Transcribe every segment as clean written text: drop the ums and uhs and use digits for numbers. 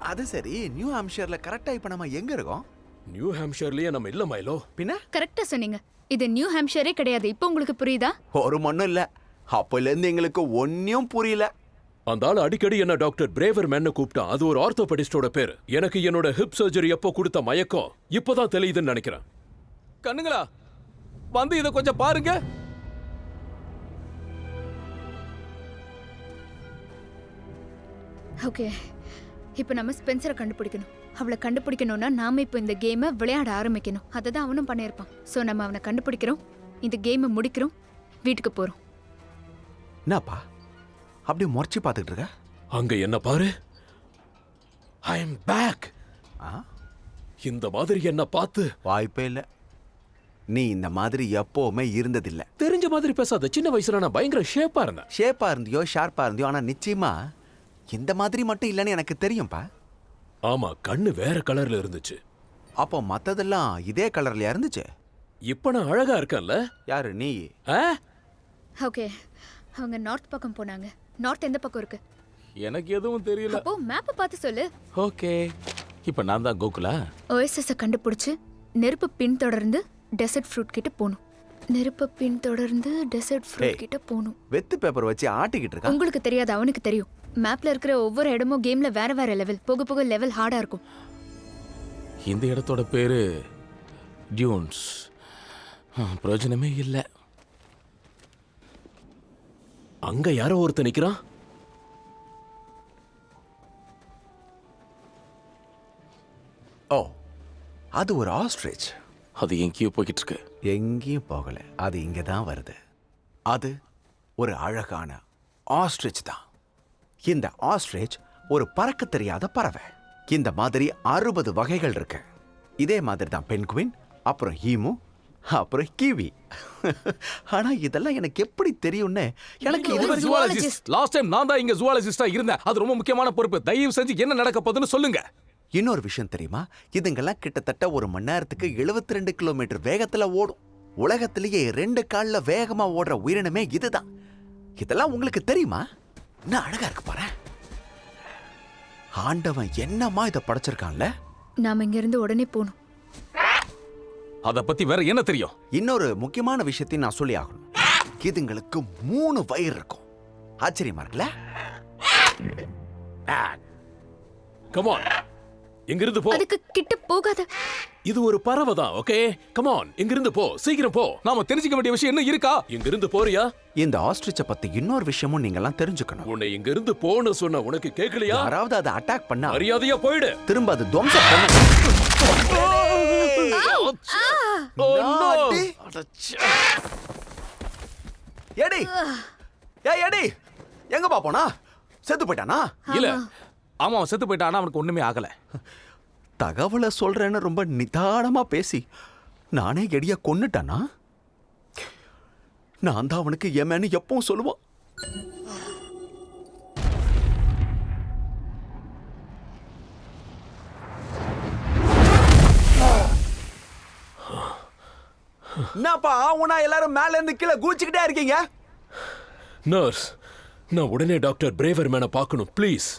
அது சரி, நியூ ஹாம்ஷயர்ல கரெக்டா இப்ப நம்ம எங்க இருக்கோம்? நியூ ஹாம்ஷயர்லயே நம்ம இல்ல மைலோ. பின்ன கரெக்டா சொன்னீங்க. இது நியூ ஹாம்ஷயரே கிடையாது. இப்போ உங்களுக்கு புரியுதா? ஒரு மண்ணும் இல்ல. அப்பல இருந்து எங்களுக்கு ஒன்னும் புரியல. அந்த ஆள் அடிக்கடி என்ன டாக்டர் பிரேவர் மேன்னு கூப்பிட்டான். அது ஒரு ஆர்த்தோபெடிஸ்டோட பேரு. எனக்கு என்னோட ஹிப் சர்ஜரி எப்போ கொடுத்த மயக்கம் இப்பதான் தெரியுதுன்னு நினைக்கிறேன். கண்ணுங்களா வந்து இத கொஞ்சம் பாருங்க. ஓகே, இப்போ நம்ம ஸ்பென்சரை கண்டுபிடிக்கணும். அவளை கண்டுபிடிக்கணும்னா நாம இப்போ இந்த கேமை விளையாட ஆரம்பிக்கணும். அதை தான் அவனும் பண்ணியிருப்பான். ஸோ நம்ம அவனை கண்டுபிடிக்கிறோம், இந்த கேமை முடிக்கிறோம், வீட்டுக்கு போறோம். என்னப்பா அப்படி முறைச்சி பார்த்துட்டு இருக்க? அங்க என்ன பாரு. ஐ அம் பேக். இந்த மாதிரி என்ன பார்த்து வாய்ப்பே இல்ல. நீ இந்த மாதிரி எப்பவுமே இருந்ததில்ல. தெரிஞ்ச மாதிரி பேசாத. சின்ன வயசுல நான் பயங்கர ஷேப்பா இருந்தேன். ஷேப்பா இருந்தியோ ஷார்ப்பா இருந்தியோ, ஆனா நிச்சயமா இந்த மாதிரி மட்டும் இல்லைன்னு எனக்கு தெரியும்பா. ஆமா, கண்ணு வேற கலர்ல இருந்துச்சு. அப்போ மத்ததெல்லாம் இதே கலர்லயா இருந்துச்சு? இப்ப நான் அழகா இருக்கேன்ல. யாரு நீ? ஓகே, அவங்க நார்த் பக்கம் போனாங்க. நார்த் எந்த பக்கம் இருக்கு? எனக்கு எதுவும் தெரியல. அப்போ மேப்பை பார்த்து சொல்லு. ஓகே, இப்போ நான் தான் கோகுலா. ஓஎஸ்எஸ் கண்டுபிடிச்சு நெருப்பு பின்தொடர்ந்து டெசர்ட் ஃப்ரூட் கிட்ட போகணும். நெருப்பு பின்தொடர்ந்து டெசர்ட் ஃப்ரூட் கிட்ட போகணும். வெத்து பேப்பர் வச்சு ஆட்டிக்கிட்டு இருக்கா. உங்களுக்கு தெரியாது, அவனுக்கு தெரியும். மேப்ல இருக்கிற ஒவ்வொரு இடமும் கேம்ல வேற வேற லெவல். போக போக லெவல் ஹார்டா இருக்கும். இந்த இடத்தோட பேரு டியூன்ஸ். பிரயோஜனமே இல்லை. அங்க யாரோ ஒருத்தர் நிக்கிறான். ஓ, அது ஒரு ஆஸ்ட்ரிச். அது எங்கேயோ போய்கிட்டு இருக்கு. எங்கேயும் போகல, அது இங்க தான் வருது. அது ஒரு அழகான ஆஸ்ட்ரிச் தான். இந்த ஆஸ்ட்ரிச் ஒரு பறக்க தெரியாத பறவை. இந்த மாதிரி 60 வகைகள் இருக்கு. இதே மாதிரி தான் பென்குயின், அப்புறம் ஈமு, அப்புறம் கிவி. ஆனா இதெல்லாம் எனக்கு எப்படி தெரியும்னு எனக்கு ஒரு zoologist. லாஸ்ட் டைம் நான் தான் இங்க ஜூவாலஜிஸ்டா இருந்தேன். அது ரொம்ப முக்கியமான பொறுப்பு. தயவு செஞ்சு என்ன நடக்க போகுதுன்னு சொல்லுங்க. இன்னொரு விஷயம் தெரியுமா? இதுங்கெல்லாம் கிட்டத்தட்ட ஒரு மணி நேரத்துக்கு 72 கிலோமீட்டர் வேகத்துல ஓடும். உலகத்திலேயே 2 கால்ல வேகமா ஓடுற உயிரினமே இதுதான். இதெல்லாம் உங்களுக்கு தெரியுமா? என்ன அழகா இருக்கு பாரு. ஆண்டவன் என்னமா இதை படைச்சிருக்கான்ல. நாம இங்க இருந்து உடனே போகணும். அத பத்தி வேற என்ன தெரியும்? இன்னொரு முக்கியமான விஷயத்தையும் நான் சொல்லி ஆகணும். இதுங்களுக்கு 3 வயிறு இருக்கும். ஆச்சரியமா இருக்குல்ல? கம் ஆன், இங்க இருந்து போ. அதுக்கு கிட்ட போகாத. இது ஒரு பறவை தான். ஓகே, கம் ஆன், இங்க இருந்து போ, சீக்கிரம் போ. நாம தெரிஞ்சுக்க வேண்டிய விஷயம் என்ன இருக்கா? இங்க இருந்து போறியா? இந்த ஆஸ்ட்ரிச்சை பத்தி இன்னொரு விஷயமும் நீங்க எல்லாம் தெரிஞ்சுக்கணும். உன்னை இங்க இருந்து போன்னு சொன்ன உனக்கு கேட்கலையா? யாராவது அதை அட்டாக் பண்ணா மரியாதையா போயிடு. திரும்ப அது துவம்சம் பண்ண. எடி ஏய் எடி, எங்க பாப்போனா? செத்து போயிட்டானா? இல்ல, ஆமா, அவன் செத்து போயிட்டானா. அவனுக்கு ஒண்ணுமே ஆகல. தகவலை சொல்றேன்னு ரொம்ப நிதானமா பேசி நானே எடிய கொன்னுட்டானா? நான் தான் அவனுக்கு ஏமேன்னு எப்பவும் சொல்லுவான். என்னப்பா உனா எல்லாரும் மேல இருந்து கீழே குதிச்சுக்கிட்டே இருக்கீங்க? நர்ஸ், நான் உடனே டாக்டர் பிரேவர் மேனை பார்க்கணும், ப்ளீஸ்.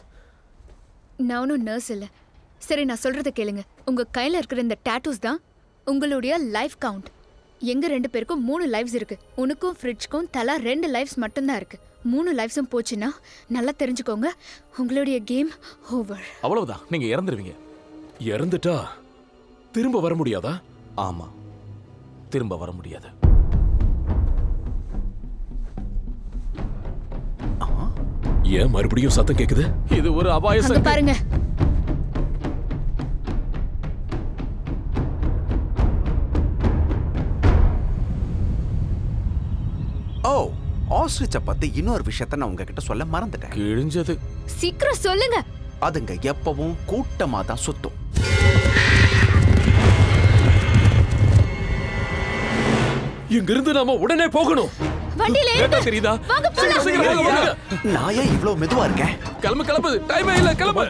நானும் நர்ஸ் இல்ல. சரி, நான் சொல்றத கேளுங்க. உங்க கையில இருக்கிற இந்த டாட்டூஸ் தான் உங்களுடைய லைஃப் கவுண்ட். எங்க 2 பேருக்கும் 3 லைஃப்ஸ் இருக்கு. உனக்கும் ஃப்ரிட்ஜ்க்கும் தலா 2 லைஃப்ஸ் மட்டும்தான் இருக்கு. 3 லைஃப்ஸும் போச்சுன்னா நல்லா தெரிஞ்சுக்கோங்க, உங்களுடைய கேம் ஓவர். அவ்வளவுதான், நீங்க இறந்துருவீங்க. இறந்துட்டா திரும்ப வர முடியாதா? ஆமா, திரும்ப வர முடியாது. ஏன் மறுபடியும் சத்தம் கேக்குது? இது ஒரு அபாய அங்க பாருங்க. ஓ, ஆஸ்ட்ரிச்சை பத்தி இன்னொரு விஷயத்தை நான் உங்ககிட்ட சொல்ல மறந்துட்டேன். கிழிஞ்சது. சீக்கிரம் சொல்லுங்க. அதுங்க எப்பவும் கூட்டமா தான் சுத்தும். இங்க இருந்து நாம உடனே போகணும். வண்டியில லேட்டா தெரியுதா? வாங்க போலாம். சீக்கிரம் வாங்க. நான் ஏன் இவ்வளவு மெதுவா இருக்கேன்? கிளம்பு, டைமே இல்ல, கிளம்பு.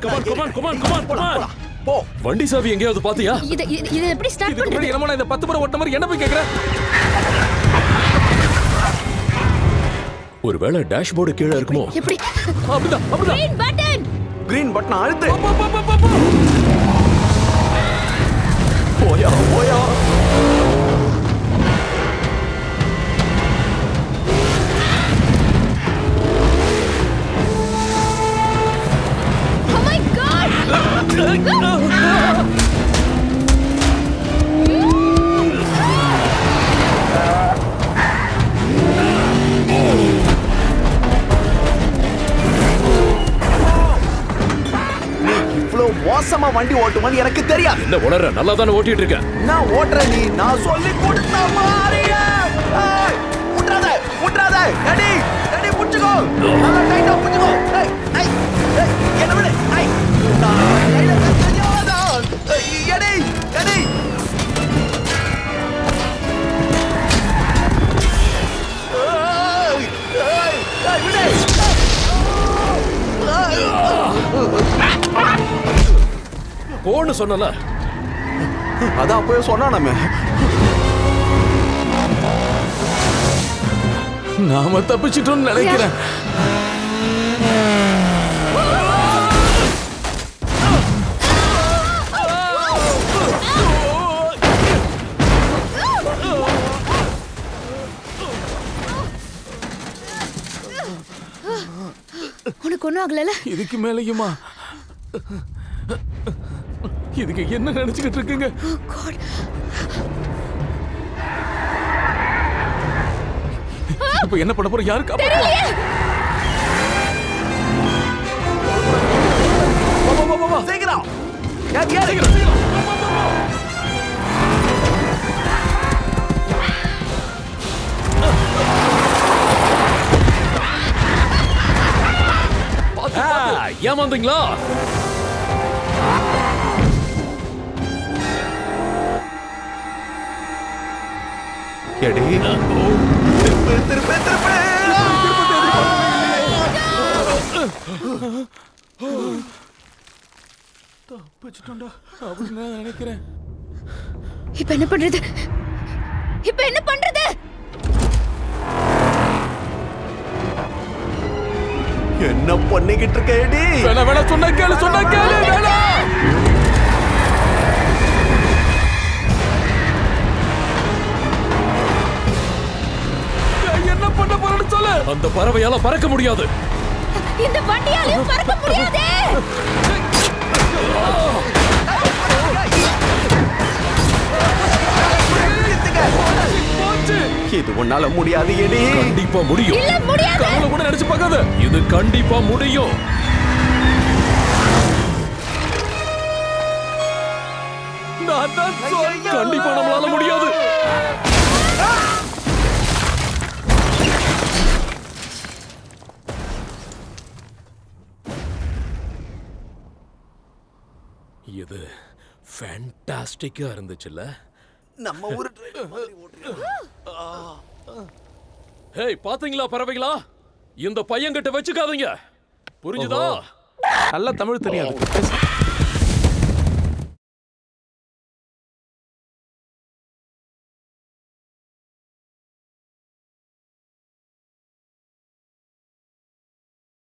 போலாம். போ. வண்டி சாவி எங்கேயாவது பாத்தியா? இத எப்படி ஸ்டார்ட் இதுக்கு முன்னாடி பண்றது? என்னமோ நான் இந்த 10 முறை ஓட்ட மாதிரி என்ன போய் கேக்குற? ஒருவேளை டேஷ்போர்டு கீழே இருக்குமோ? எப்படி? அப்படிதான். Green button. கிரீன் பட்டனை அழுத்து. போயா போயா. Oh my God! இவ்வளவு மோசமா வண்டி ஓட்டுவான்னு எனக்கு தெரியாது. என்ன உணர்ற? நல்லா தானே ஓட்டிட்டு இருக்க. நான் ஓட்டுறேன், நீ நான் சொல்லி கொடுத்த மாதிரியே. ஏய், விட்றாத விட்றாத. அடி அடி, புடிச்சுக்கோ. நல்லா டைட்டா புடிச்சுக்கோ. ஏய் ஏய் ஏய், என்ன விடு. ஏய் நான் கையில கட்டியாதா. அடி அடி. ஏய் ஏய் ஏய், விடு. போன்னு சொன்னல. அதான் போய் சொன்னானே. நாம தப்பிச்சிட்டோம்னு நினைக்கிறேன். உனக்கு ஒன்றும் ஆகலைல? இதுக்கு மேலேயுமா? இதுக்கு என்ன நினைச்சுக்கிட்டு இருக்குங்க? Oh God! இப்ப என்ன பண்ண போறோம்? யாரு காப்பாத்து? தெரியலையே. வா சீக்கிரம். யார் யார்? ஏமாந்தீங்களா? எடி திருப்பு திருப்பு திருப்பு. தப்பிச்சிட்டோம்டா அப்படின்னு நான் நினைக்கிறேன். இப்ப என்ன பண்றது? இப்ப என்ன பண்றது? என்ன பண்ணிக்கிட்டு இருக்க எடி? வேணா வேணா, சொன்னா கேளு சொன்னா கேளு. வேணா. என்ன பண்ண போறேன்னு சொல்லு. அந்த பறவையால பறக்க முடியாது. இந்த வண்டியாலையும் பறக்க முடியாது. இது உன்னால முடியாது எடி. கண்டிப்பா முடியும். இல்ல முடியாது. கனவுல கூட நினைச்சு பார்க்காத. இது கண்டிப்பா முடியும். நான் தான் சொன்னேன். கண்டிப்பா நம்மளால முடியாது. இது ஃபேண்டாஸ்டிக்கா இருந்துச்சுல்ல? நம்ம ஊரு டிரைவர் மாதிரி ஓடுறியா? ஹேய், பாத்தீங்களா பறவைகளா? இந்த பையன்கிட்ட வச்சுக்காதீங்க. புரிஞ்சுதா? நல்லா தமிழ் தெரியாது.